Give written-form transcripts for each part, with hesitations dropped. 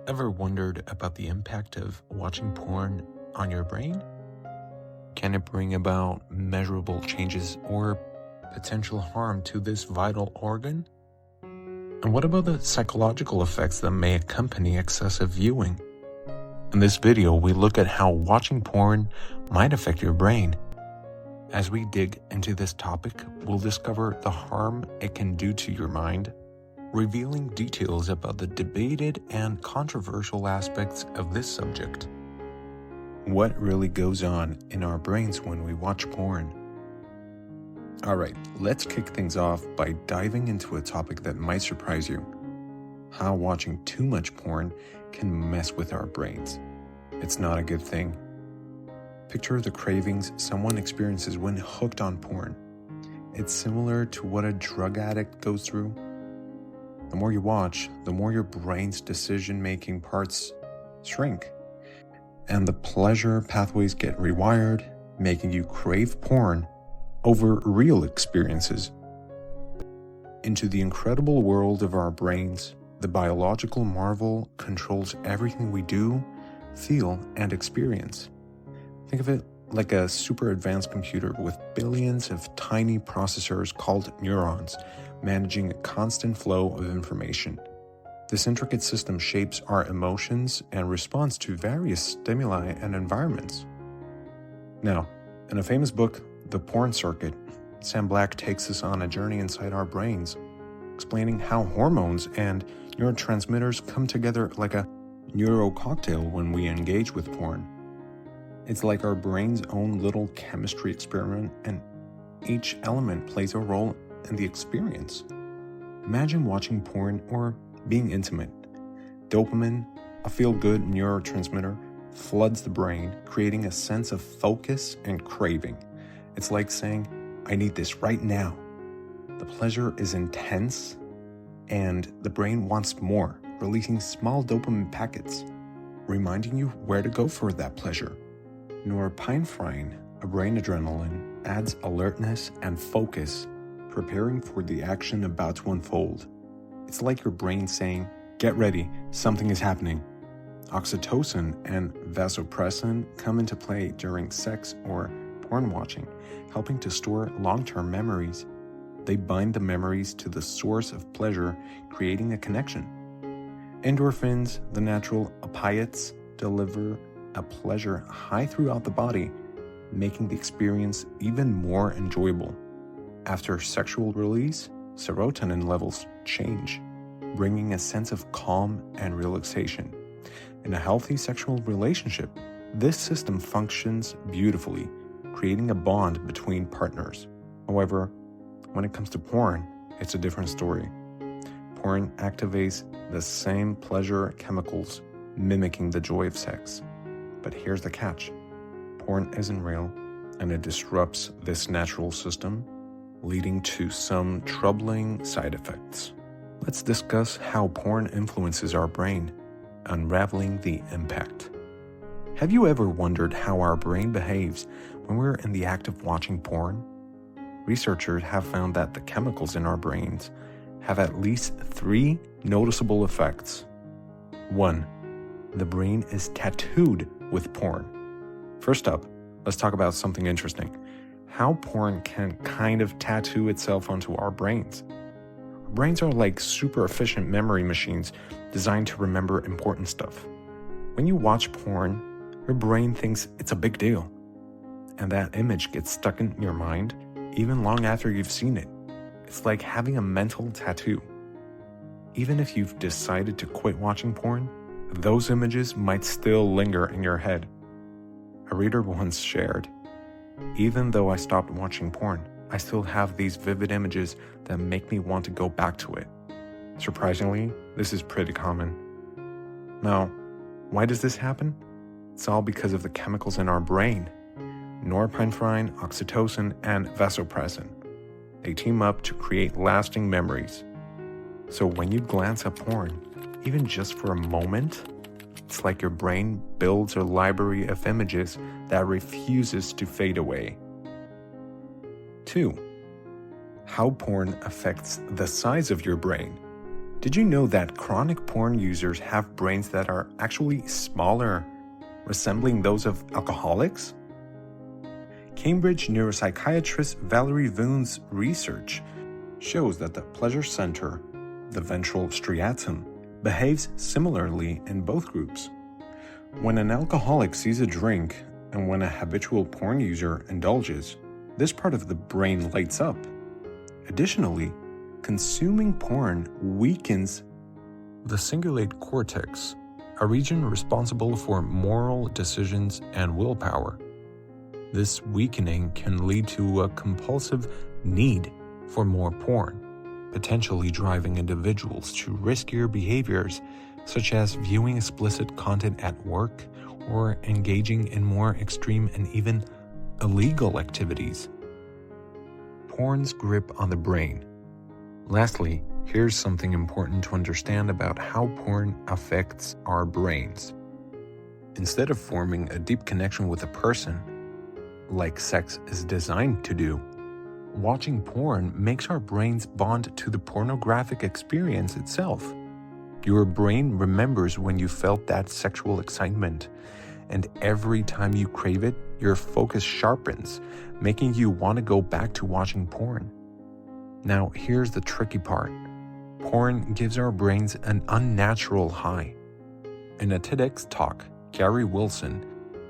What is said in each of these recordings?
Ever wondered about the impact of watching porn on your brain? Can it bring about measurable changes or potential harm to this vital organ? And what about the psychological effects that may accompany excessive viewing? In this video, we look at how watching porn might affect your brain. As we dig into this topic, we'll discover the harm it can do to your mind, revealing details about the debated and controversial aspects of this subject. What really goes on in our brains when we watch porn? Alright, let's kick things off by diving into a topic that might surprise you: how watching too much porn can mess with our brains. It's not a good thing. Picture the cravings someone experiences when hooked on porn. It's similar to what a drug addict goes through. The more you watch, the more your brain's decision-making parts shrink, and the pleasure pathways get rewired, making you crave porn over real experiences. Into the incredible world of our brains, the biological marvel controls everything we do, feel, and experience. Think of it like a super advanced computer with billions of tiny processors called neurons, managing a constant flow of information. This intricate system shapes our emotions and responds to various stimuli and environments. Now, in a famous book, The Porn Circuit, Sam Black takes us on a journey inside our brains, explaining how hormones and neurotransmitters come together like a neuro cocktail when we engage with porn. It's like our brain's own little chemistry experiment, and each element plays a role in the experience. Imagine watching porn or being intimate. Dopamine, a feel-good neurotransmitter, floods the brain, creating a sense of focus and craving. It's like saying, "I need this right now." The pleasure is intense, and the brain wants more, releasing small dopamine packets, reminding you where to go for that pleasure. Norepinephrine, a brain adrenaline, adds alertness and focus, preparing for the action about to unfold. It's like your brain saying, "Get ready, something is happening." Oxytocin and vasopressin come into play during sex or porn watching, helping to store long-term memories. They bind the memories to the source of pleasure, creating a connection. Endorphins, the natural opiates, deliver a pleasure high throughout the body, making the experience even more enjoyable. After sexual release, serotonin levels change, bringing a sense of calm and relaxation. In a healthy sexual relationship, this system functions beautifully, creating a bond between partners. However, when it comes to porn, it's a different story. Porn activates the same pleasure chemicals, mimicking the joy of sex. But here's the catch: porn isn't real, and it disrupts this natural system, leading to some troubling side effects. Let's discuss how porn influences our brain, unraveling the impact. Have you ever wondered how our brain behaves when we're in the act of watching porn? Researchers have found that the chemicals in our brains have at least 3 noticeable effects. 1. The brain is tattooed with porn. First up, let's talk about something interesting: how porn can kind of tattoo itself onto our brains. Our brains are like super efficient memory machines designed to remember important stuff. When you watch porn, your brain thinks it's a big deal, and that image gets stuck in your mind even long after you've seen it. It's like having a mental tattoo. Even if you've decided to quit watching porn, those images might still linger in your head. A reader once shared, "Even though I stopped watching porn, I still have these vivid images that make me want to go back to it." Surprisingly, this is pretty common. Now, why does this happen? It's all because of the chemicals in our brain: norepinephrine, oxytocin, and vasopressin. They team up to create lasting memories. So when you glance at porn, even just for a moment, it's like your brain builds a library of images that refuses to fade away. 2. How porn affects the size of your brain. Did you know that chronic porn users have brains that are actually smaller, resembling those of alcoholics? Cambridge neuropsychiatrist Valerie Vune's research shows that the pleasure center, the ventral striatum, behaves similarly in both groups. When an alcoholic sees a drink and when a habitual porn user indulges, this part of the brain lights up. Additionally, consuming porn weakens the cingulate cortex, a region responsible for moral decisions and willpower. This weakening can lead to a compulsive need for more porn, potentially driving individuals to riskier behaviors such as viewing explicit content at work or engaging in more extreme and even illegal activities. Porn's grip on the brain. Lastly, here's something important to understand about how porn affects our brains. Instead of forming a deep connection with a person, like sex is designed to do, watching porn makes our brains bond to the pornographic experience itself. Your brain remembers when you felt that sexual excitement, and every time you crave it, your focus sharpens, making you want to go back to watching porn. Now, here's the tricky part. Porn gives our brains an unnatural high. In a TEDx talk, Gary Wilson,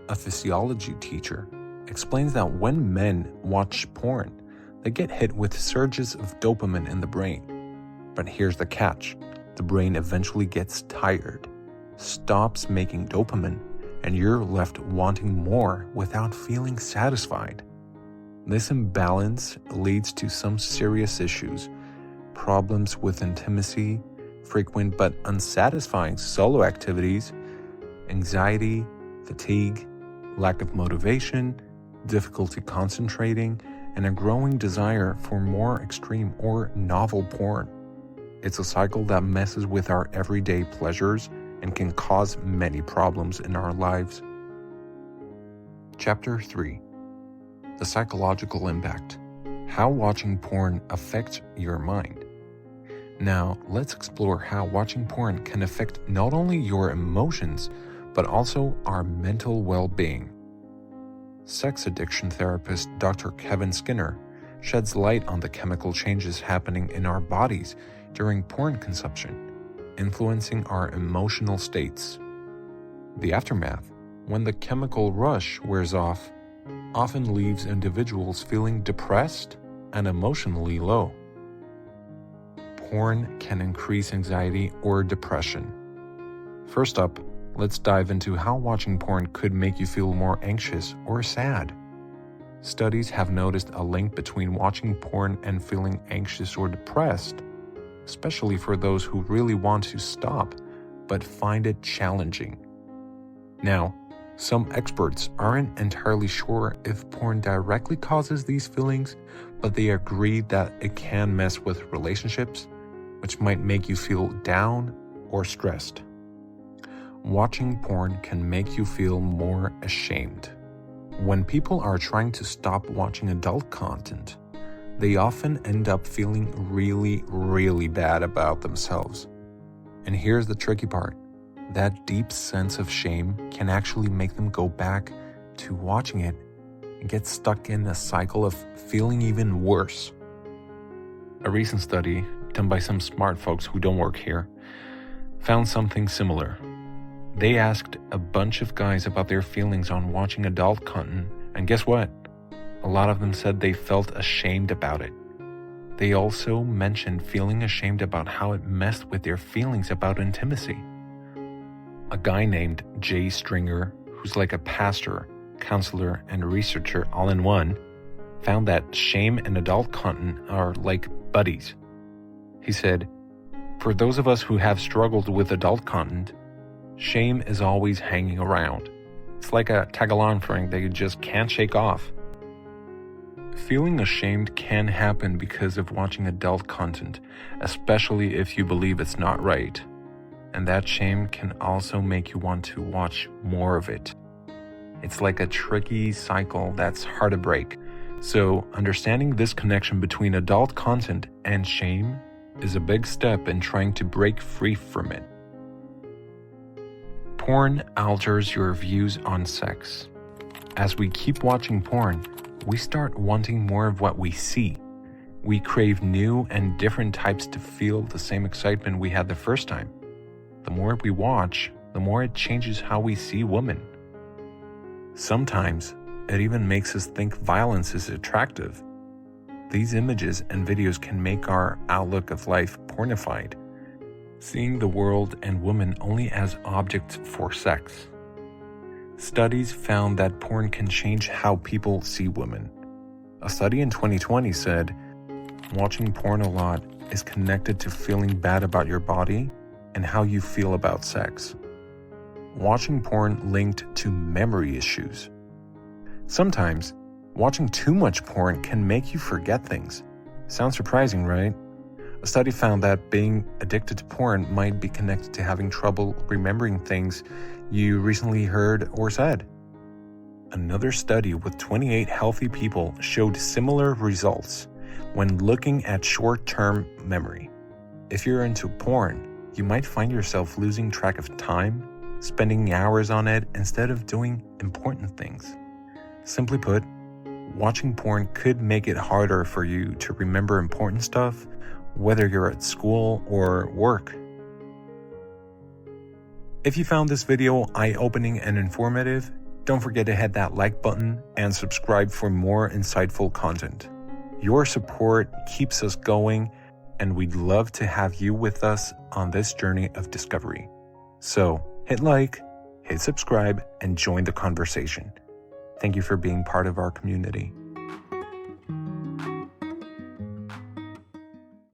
a physiology teacher, explains that when men watch porn, they get hit with surges of dopamine in the brain. But here's the catch. The brain eventually gets tired, stops making dopamine, and you're left wanting more without feeling satisfied. This imbalance leads to some serious issues, problems with intimacy, frequent but unsatisfying solo activities, anxiety, fatigue, lack of motivation, difficulty concentrating, and a growing desire for more extreme or novel porn. It's a cycle that messes with our everyday pleasures and can cause many problems in our lives. Chapter 3. The psychological impact. How watching porn affects your mind. Now, let's explore how watching porn can affect not only your emotions, but also our mental well-being. Sex addiction therapist Dr. Kevin Skinner sheds light on the chemical changes happening in our bodies during porn consumption, influencing our emotional states. The aftermath, when the chemical rush wears off, often leaves individuals feeling depressed and emotionally low. Porn can increase anxiety or depression. First up, let's dive into how watching porn could make you feel more anxious or sad. Studies have noticed a link between watching porn and feeling anxious or depressed, especially for those who really want to stop but find it challenging. Now, some experts aren't entirely sure if porn directly causes these feelings, but they agree that it can mess with relationships, which might make you feel down or stressed. Watching porn can make you feel more ashamed. When people are trying to stop watching adult content, they often end up feeling really bad about themselves. And here's the tricky part. That deep sense of shame can actually make them go back to watching it and get stuck in a cycle of feeling even worse. A recent study done by some smart folks who don't work here found something similar. They asked a bunch of guys about their feelings on watching adult content, and guess what? A lot of them said they felt ashamed about it. They also mentioned feeling ashamed about how it messed with their feelings about intimacy. A guy named Jay Stringer, who's like a pastor, counselor, and researcher all in one, found that shame and adult content are like buddies. He said, "For those of us who have struggled with adult content, shame is always hanging around. It's like a tag-along friend that you just can't shake off." Feeling ashamed can happen because of watching adult content, especially if you believe it's not right. And that shame can also make you want to watch more of it. It's like a tricky cycle that's hard to break. So, understanding this connection between adult content and shame is a big step in trying to break free from it. Porn alters your views on sex. As we keep watching porn, we start wanting more of what we see. We crave new and different types to feel the same excitement we had the first time. The more we watch, the more it changes how we see women. Sometimes, it even makes us think violence is attractive. These images and videos can make our outlook of life pornified, seeing the world and women only as objects for sex. Studies found that porn can change how people see women. A study in 2020 said, watching porn a lot is connected to feeling bad about your body and how you feel about sex. Watching porn linked to memory issues. Sometimes, watching too much porn can make you forget things. Sounds surprising, right? A study found that being addicted to porn might be connected to having trouble remembering things you recently heard or said. Another study with 28 healthy people showed similar results when looking at short-term memory. If you're into porn, you might find yourself losing track of time, spending hours on it instead of doing important things. Simply put, watching porn could make it harder for you to remember important stuff, whether you're at school or work. If you found this video eye-opening and informative, don't forget to hit that like button and subscribe for more insightful content. Your support keeps us going, and we'd love to have you with us on this journey of discovery. So, hit like, hit subscribe, and join the conversation. Thank you for being part of our community.